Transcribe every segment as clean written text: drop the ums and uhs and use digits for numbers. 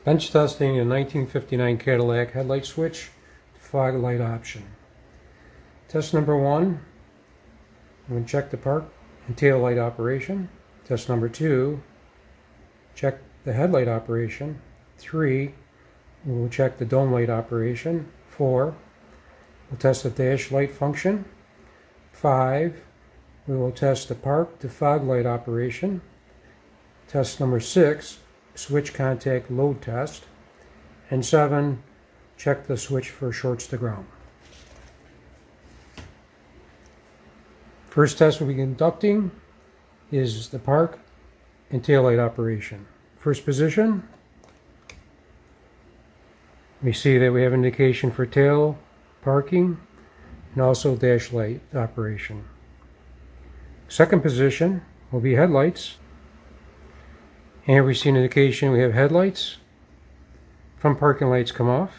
Bench testing a 1959 Cadillac headlight switch, fog light option. Test number 1, I'm going to check the park and tail light operation. Test number 2, check the headlight operation. 3, we will check the dome light operation. 4, we'll test the dash light function. 5, we will test the park to fog light operation. Test number 6, switch contact load test. And 7, check the switch for shorts to ground. First test we'll be conducting is the park and taillight operation. First position, we see that we have indication for tail, parking, and also dash light operation. Second position will be headlights. And here we see an indication we have headlights. Front parking lights come off.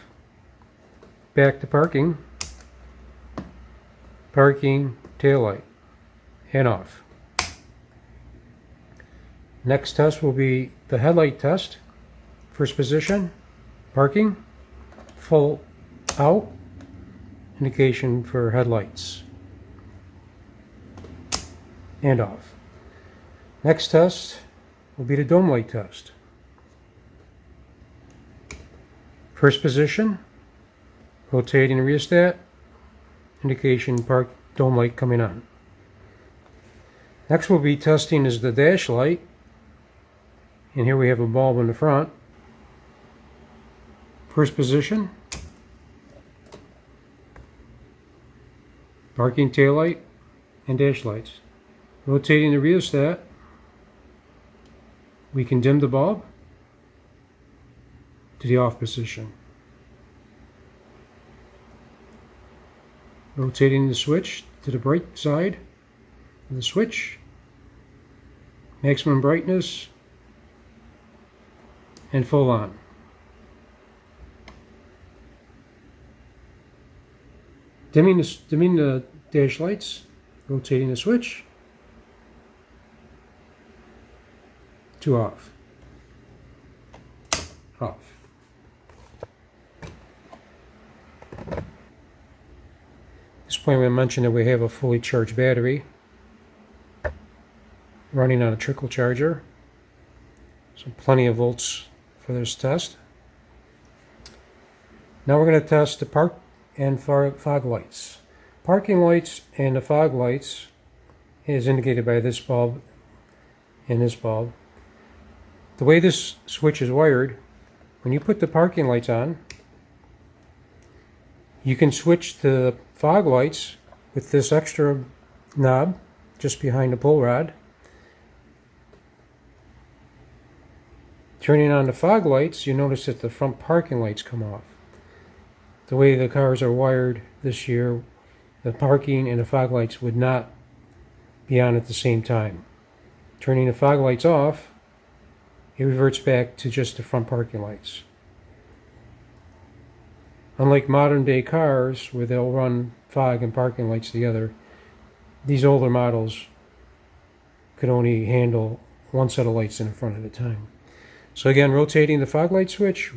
Back to parking. Parking, tail light, and off. Next test will be the headlight test. First position, parking, full out, indication for headlights, and off. Next test will be the dome light test. First position, rotating the rheostat, indication park dome light coming on. Next we'll be testing is the dash light, and here we have a bulb in the front. First position, parking tail light and dash lights. Rotating the rheostat, we can dim the bulb to the off position. Rotating the switch to the bright side of the switch, maximum brightness, and full on. Dimming the dash lights, rotating the switch to off. Off. At this point, we mentioned that we have a fully charged battery running on a trickle charger, so plenty of volts for this test. Now we're going to test the park and fog lights. Parking lights and the fog lights is indicated by this bulb and this bulb. The way this switch is wired, when you put the parking lights on, you can switch to the fog lights with this extra knob just behind the pull rod. Turning on the fog lights, you notice that the front parking lights come off. The way the cars are wired this year, the parking and the fog lights would not be on at the same time. Turning the fog lights off, it reverts back to just the front parking lights. Unlike modern day cars where they'll run fog and parking lights together, these older models could only handle one set of lights in the front at a time. So again, rotating the fog light switch,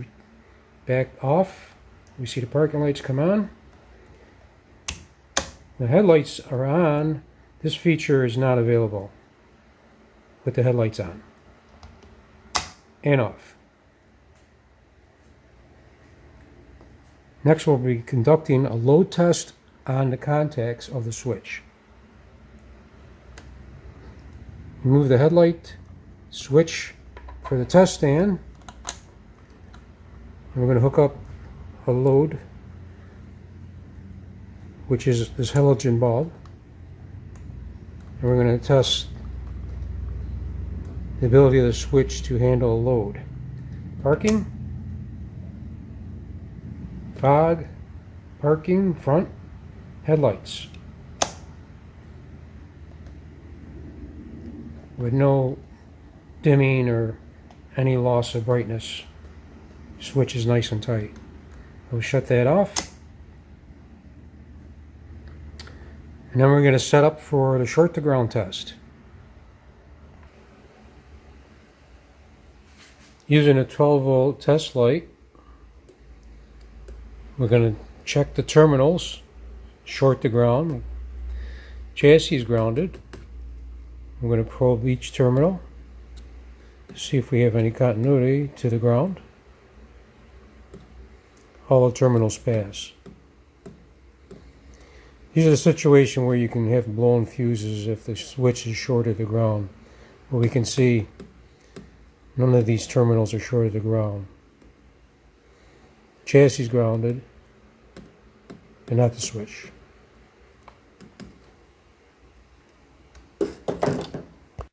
back off, we see the parking lights come on. The headlights are on. This feature is not available with the headlights on. And off. Next we'll be conducting a load test on the contacts of the switch. Remove the headlight switch for the test stand. And we're going to hook up a load, which is this halogen bulb. And we're going to test the ability of the switch to handle a load. Parking, fog, parking, front, headlights. With no dimming or any loss of brightness. Switch is nice and tight. We'll shut that off. And then we're going to set up for the short to ground test. Using a 12-volt test light, we're going to check the terminals, short the ground. Chassis is grounded. I'm going to probe each terminal to see if we have any continuity to the ground. All the terminals pass. These are the situation where you can have blown fuses if the switch is short of the ground. But we can see none of these terminals are short of the ground. Chassis is grounded and not the switch.